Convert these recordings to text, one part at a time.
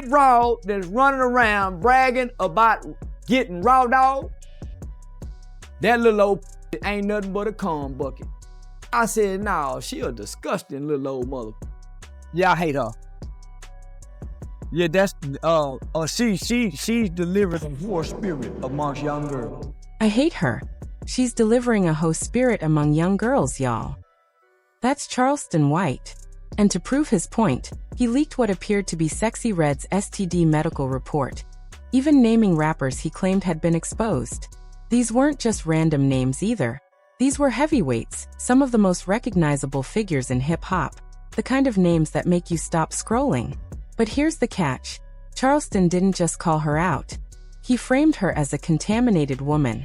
raw that's running around bragging about getting raw dog, that little old ain't nothing but a cum bucket. I said, nah, she a disgusting little old mother. Yeah, I hate her. Yeah, that's, she's delivering a horse spirit amongst young girls. I hate her. She's delivering a hoe spirit among young girls, y'all. That's Charleston White. And to prove his point, he leaked what appeared to be Sexyy Red's STD medical report, even naming rappers he claimed had been exposed. These weren't just random names either. These were heavyweights, some of the most recognizable figures in hip-hop, the kind of names that make you stop scrolling. But here's the catch. Charleston didn't just call her out. He framed her as a contaminated woman,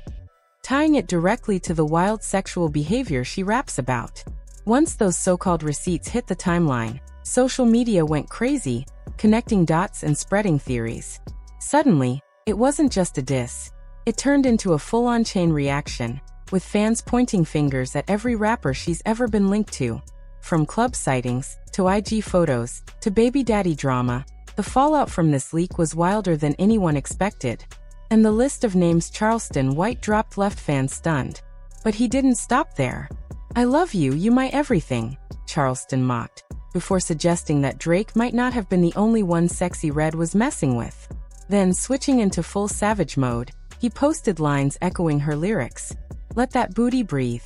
tying it directly to the wild sexual behavior she raps about. Once those so-called receipts hit the timeline, social media went crazy, connecting dots and spreading theories. Suddenly, it wasn't just a diss. It turned into a full-on chain reaction, with fans pointing fingers at every rapper she's ever been linked to. From club sightings, to IG photos, to baby daddy drama, the fallout from this leak was wilder than anyone expected. And the list of names Charleston White dropped left fans stunned. But he didn't stop there. "I love you, you my everything," Charleston mocked, before suggesting that Drake might not have been the only one Sexyy Red was messing with. Then, switching into full savage mode, he posted lines echoing her lyrics. "Let that booty breathe.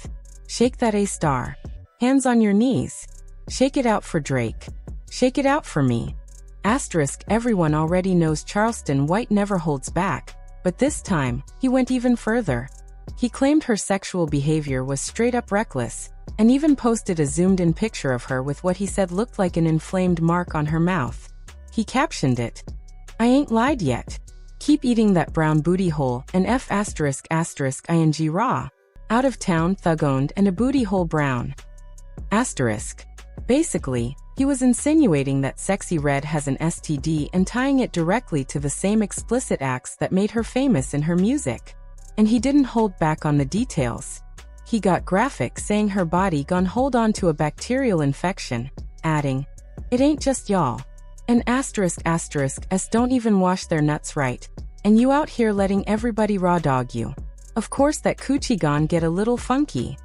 Shake that A-star. Hands on your knees. Shake it out for Drake. Shake it out for me." Asterisk, everyone already knows Charleston White never holds back, but this time, he went even further. He claimed her sexual behavior was straight-up reckless, and even posted a zoomed-in picture of her with what he said looked like an inflamed mark on her mouth. He captioned it, "I ain't lied yet. Keep eating that brown booty hole, and F **ing raw. Out of town, thug-owned, and a booty hole brown." Asterisk. Basically, he was insinuating that Sexyy Red has an STD and tying it directly to the same explicit acts that made her famous in her music. And he didn't hold back on the details. He got graphic, saying her body gon' hold on to a bacterial infection, adding, "It ain't just y'all. And ***s don't even wash their nuts right. And you out here letting everybody raw dog you. Of course that coochie gon' get a little funky."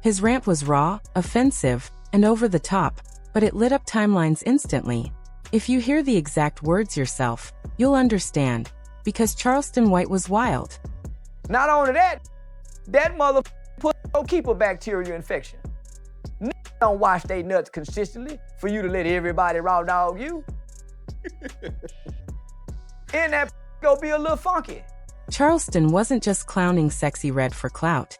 His rant was raw, offensive, and over the top, but it lit up timelines instantly. If you hear the exact words yourself, you'll understand, because Charleston White was wild. Not only that, that mother don't keep a bacterial infection. Don't wash their nuts consistently for you to let everybody raw dog you. And that gonna be a little funky. Charleston wasn't just clowning Sexyy Red for clout.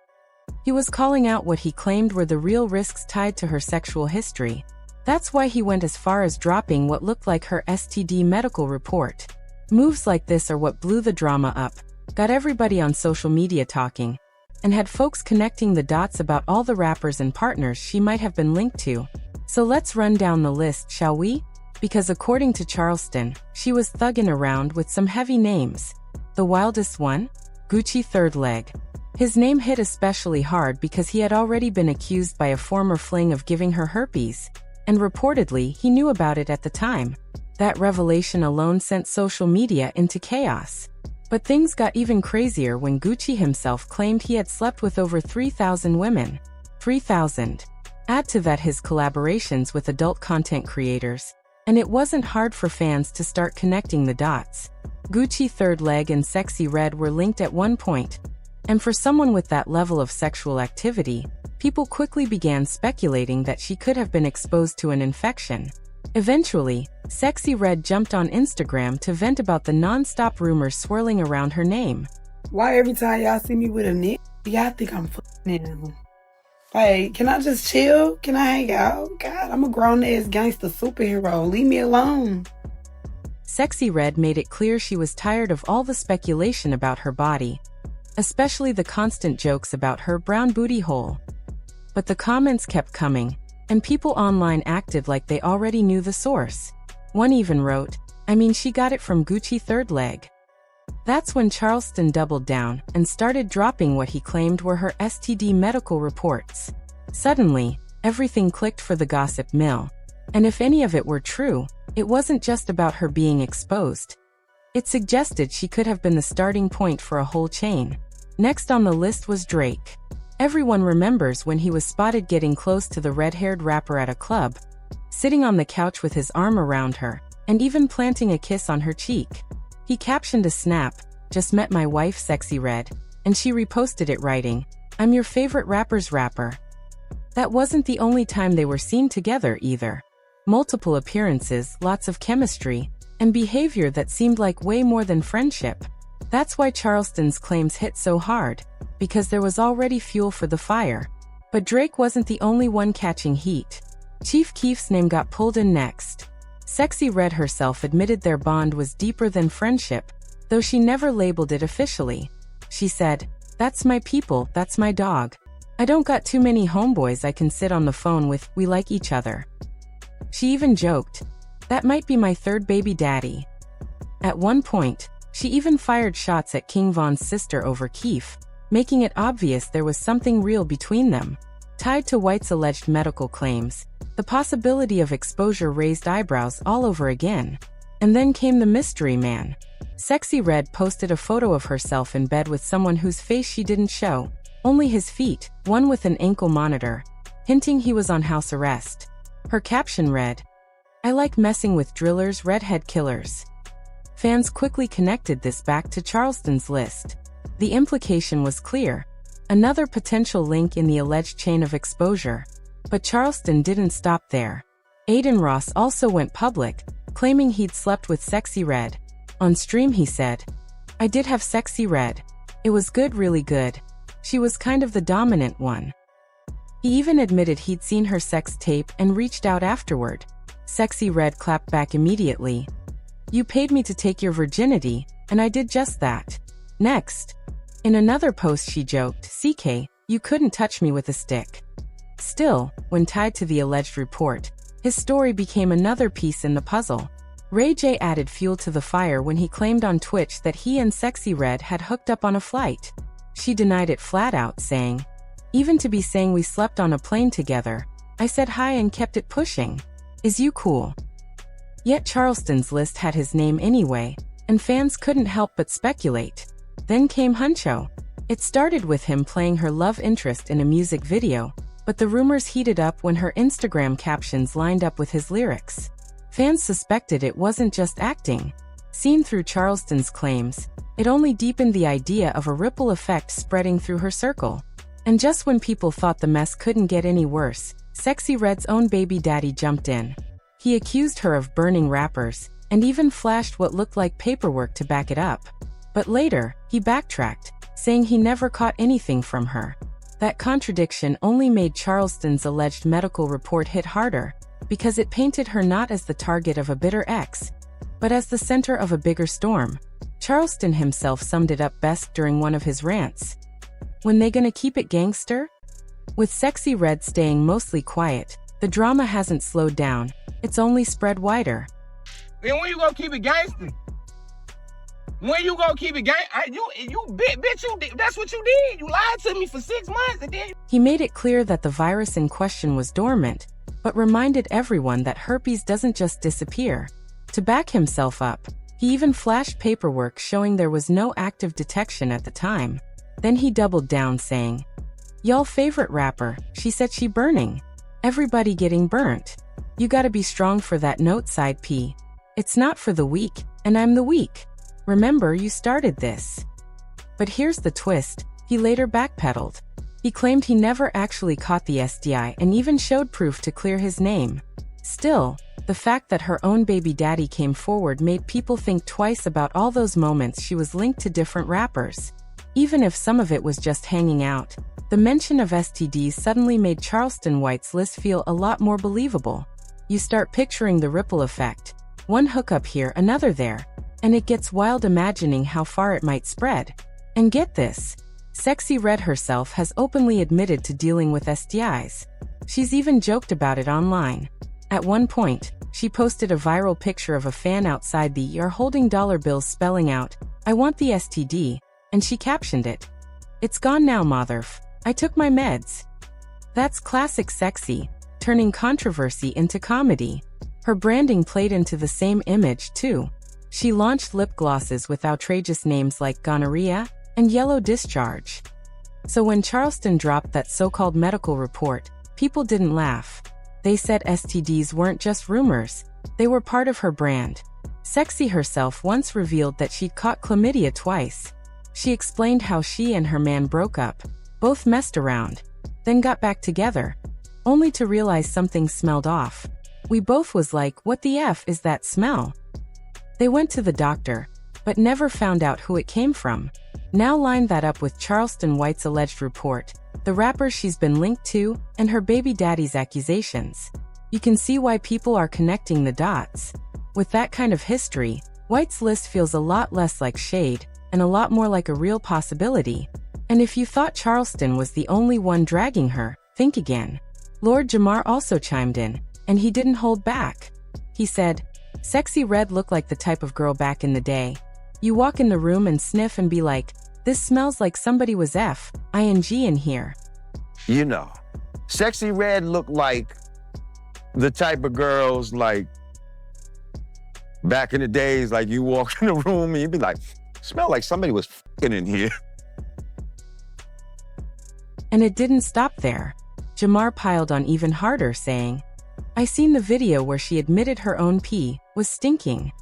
He was calling out what he claimed were the real risks tied to her sexual history. That's why he went as far as dropping what looked like her STD medical report. Moves like this are what blew the drama up, got everybody on social media talking, and had folks connecting the dots about all the rappers and partners she might have been linked to. So let's run down the list, shall we? Because according to Charleston, she was thugging around with some heavy names. The wildest one? Gucci Third Leg. His name hit especially hard because he had already been accused by a former fling of giving her herpes, and reportedly he knew about it at the time. That revelation alone sent social media into chaos. But things got even crazier when Gucci himself claimed he had slept with over 3,000 women. 3,000. Add to that his collaborations with adult content creators, and it wasn't hard for fans to start connecting the dots. Gucci Third Leg and Sexyy Red were linked at one point, and for someone with that level of sexual activity, people quickly began speculating that she could have been exposed to an infection. Eventually, Sexyy Red jumped on Instagram to vent about the non-stop rumors swirling around her name. "Why every time y'all see me with a nigga, y'all think I'm fucking him? Like, can I just chill? Can I hang out? God, I'm a grown-ass gangster superhero. Leave me alone." Sexyy Red made it clear she was tired of all the speculation about her body, especially the constant jokes about her brown booty hole. But the comments kept coming, and people online acted like they already knew the source. One even wrote, "I mean, she got it from Gucci Third Leg." That's when Charleston doubled down and started dropping what he claimed were her STD medical reports. Suddenly, everything clicked for the gossip mill. And if any of it were true, it wasn't just about her being exposed. It suggested she could have been the starting point for a whole chain. Next on the list was Drake. Everyone remembers when he was spotted getting close to the red-haired rapper at a club, sitting on the couch with his arm around her, and even planting a kiss on her cheek. He captioned a snap, "Just met my wife Sexyy Red," and she reposted it writing, "I'm your favorite rapper's rapper." That wasn't the only time they were seen together either. Multiple appearances, lots of chemistry, and behavior that seemed like way more than friendship. That's why Charleston's claims hit so hard, because there was already fuel for the fire. But Drake wasn't the only one catching heat. Chief Keef's name got pulled in next. Sexyy Red herself admitted their bond was deeper than friendship, though she never labeled it officially. She said, "That's my people, that's my dog. I don't got too many homeboys I can sit on the phone with, we like each other." She even joked, "That might be my third baby daddy." At one point, she even fired shots at King Von's sister over Keef, making it obvious there was something real between them. Tied to White's alleged medical claims, the possibility of exposure raised eyebrows all over again. And then came the mystery man. Sexyy Red posted a photo of herself in bed with someone whose face she didn't show, only his feet, one with an ankle monitor, hinting he was on house arrest. Her caption read, "I like messing with drillers, redhead killers." Fans quickly connected this back to Charleston's list. The implication was clear, another potential link in the alleged chain of exposure. But Charleston didn't stop there. Aiden Ross also went public, claiming he'd slept with Sexyy Red. On stream he said, "I did have Sexyy Red. It was good, really good. She was kind of the dominant one." He even admitted he'd seen her sex tape and reached out afterward. Sexyy Red clapped back immediately. "You paid me to take your virginity, and I did just that." Next, in another post she joked, "CK, you couldn't touch me with a stick." Still, when tied to the alleged report, his story became another piece in the puzzle. Ray J added fuel to the fire when he claimed on Twitch that he and Sexyy Red had hooked up on a flight. She denied it flat out, saying, "Even to be saying we slept on a plane together, I said hi and kept it pushing. Is you cool?" Yet Charleston's list had his name anyway, and fans couldn't help but speculate. Then came Huncho. It started with him playing her love interest in a music video, but the rumors heated up when her Instagram captions lined up with his lyrics. Fans suspected it wasn't just acting. Seen through Charleston's claims, it only deepened the idea of a ripple effect spreading through her circle. And just when people thought the mess couldn't get any worse, Sexyy Red's own baby daddy jumped in. He accused her of burning rappers, and even flashed what looked like paperwork to back it up. But later, he backtracked, saying he never caught anything from her. That contradiction only made Charleston's alleged medical report hit harder, because it painted her not as the target of a bitter ex, but as the center of a bigger storm. Charleston himself summed it up best during one of his rants. "When they gonna keep it gangster?" With Sexyy Red staying mostly quiet, the drama hasn't slowed down, it's only spread wider. And when you gonna keep it gangster? When you gonna keep it that's what you did. You lied to me for 6 months and then He made it clear that the virus in question was dormant, but reminded everyone that herpes doesn't just disappear. To back himself up, he even flashed paperwork showing there was no active detection at the time. Then he doubled down saying, "Y'all favorite rapper, she said she burning. Everybody getting burnt. You gotta be strong for that note side P. It's not for the weak, and I'm the weak. Remember, you started this." But here's the twist, he later backpedaled. He claimed he never actually caught the STI and even showed proof to clear his name. Still, the fact that her own baby daddy came forward made people think twice about all those moments she was linked to different rappers. Even if some of it was just hanging out, the mention of STDs suddenly made Charleston White's list feel a lot more believable. You start picturing the ripple effect. One hookup here, another there. And it gets wild imagining how far it might spread. And get this, Sexyy Red herself has openly admitted to dealing with STIs. She's even joked about it online. At one point, she posted a viral picture of a fan outside the ER holding dollar bills spelling out, "I want the STD," and she captioned it, "It's gone now, motherf. I took my meds." That's classic Sexy, turning controversy into comedy. Her branding played into the same image, too. She launched lip glosses with outrageous names like gonorrhea and yellow discharge. So when Charleston dropped that so-called medical report, people didn't laugh. They said STDs weren't just rumors, they were part of her brand. Sexyy herself once revealed that she'd caught chlamydia twice. She explained how she and her man broke up, both messed around, then got back together, only to realize something smelled off. We both was like, what the F is that smell? They went to the doctor, but never found out who it came from. Now line that up with Charleston White's alleged report, the rapper she's been linked to, and her baby daddy's accusations. You can see why people are connecting the dots. With that kind of history, White's list feels a lot less like shade, and a lot more like a real possibility. And if you thought Charleston was the only one dragging her, think again. Lord Jamar also chimed in, and he didn't hold back. He said, "Sexyy Red looked like the type of girl back in the day. You walk in the room and sniff and be like, this smells like somebody was F.ing in here." You know, Sexyy Red looked like the type of girls like back in the days, like you walk in the room and you'd be like, smell like somebody was f***ing in here. And it didn't stop there. Jamar piled on even harder, saying, "I seen the video where she admitted her own pee was stinking."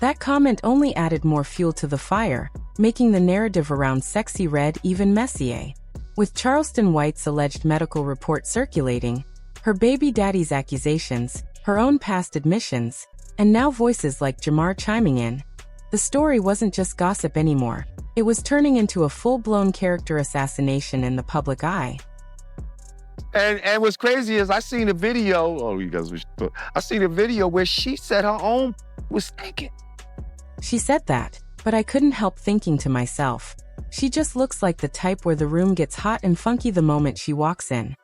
That comment only added more fuel to the fire, making the narrative around Sexyy Red even messier. With Charleston White's alleged medical report circulating, her baby daddy's accusations, her own past admissions, and now voices like Jamar chiming in, the story wasn't just gossip anymore. It was turning into a full-blown character assassination in the public eye. And what's crazy is I seen a video, I seen a video where she said her own was stinking. She said that, but I couldn't help thinking to myself, she just looks like the type where the room gets hot and funky the moment she walks in.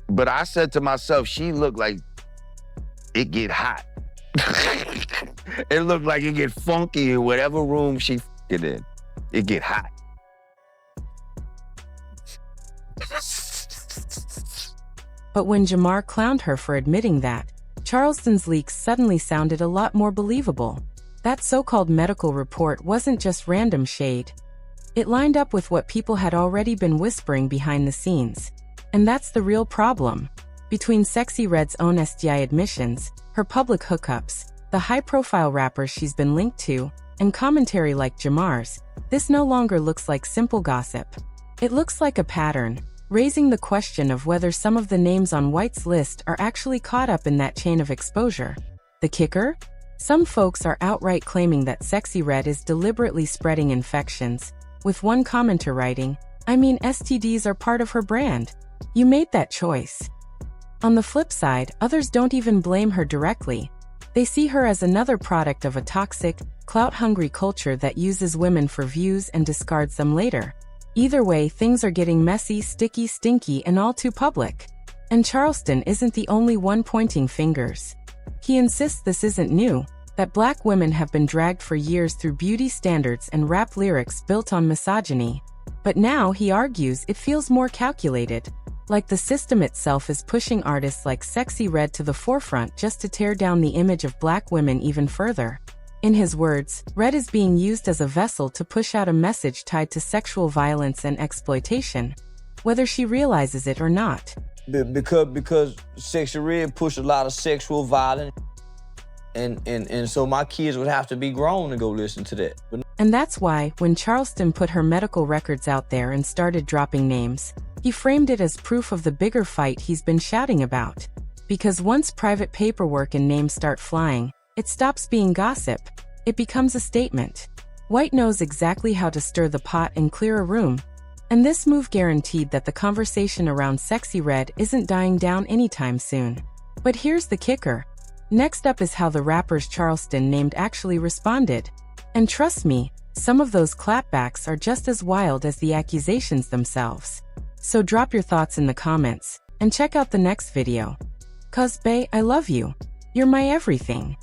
But I said to myself, she looked like it get hot. It looked like it get funky in whatever room she f***ing in. It get hot. But when Jamar clowned her for admitting that, Charleston's leaks suddenly sounded a lot more believable. That so-called medical report wasn't just random shade. It lined up with what people had already been whispering behind the scenes. And that's the real problem. Between Sexyy Red's own STI admissions, her public hookups, the high-profile rappers she's been linked to, and commentary like Jamar's, this no longer looks like simple gossip. It looks like a pattern, raising the question of whether some of the names on White's list are actually caught up in that chain of exposure. The kicker? Some folks are outright claiming that Sexyy Red is deliberately spreading infections, with one commenter writing, "I mean, STDs are part of her brand. You made that choice." On the flip side, others don't even blame her directly. They see her as another product of a toxic, clout-hungry culture that uses women for views and discards them later. Either way, things are getting messy, sticky, stinky, and all too public. And Charleston isn't the only one pointing fingers. He insists this isn't new, that black women have been dragged for years through beauty standards and rap lyrics built on misogyny. But now, he argues, it feels more calculated, like the system itself is pushing artists like Sexyy Red to the forefront just to tear down the image of black women even further. In his words, Red is being used as a vessel to push out a message tied to sexual violence and exploitation, whether she realizes it or not. Because Sexyy Red pushed a lot of sexual violence, and so my kids would have to be grown to go listen to that. And that's why, when Charleston put her medical records out there and started dropping names, he framed it as proof of the bigger fight he's been shouting about. Because once private paperwork and names start flying, it stops being gossip. It becomes a statement. White knows exactly how to stir the pot and clear a room. And this move guaranteed that the conversation around Sexyy Red isn't dying down anytime soon. But here's the kicker. Next up is how the rappers Charleston named actually responded. And trust me, some of those clapbacks are just as wild as the accusations themselves. So drop your thoughts in the comments, and check out the next video. 'Cause bae, I love you. You're my everything.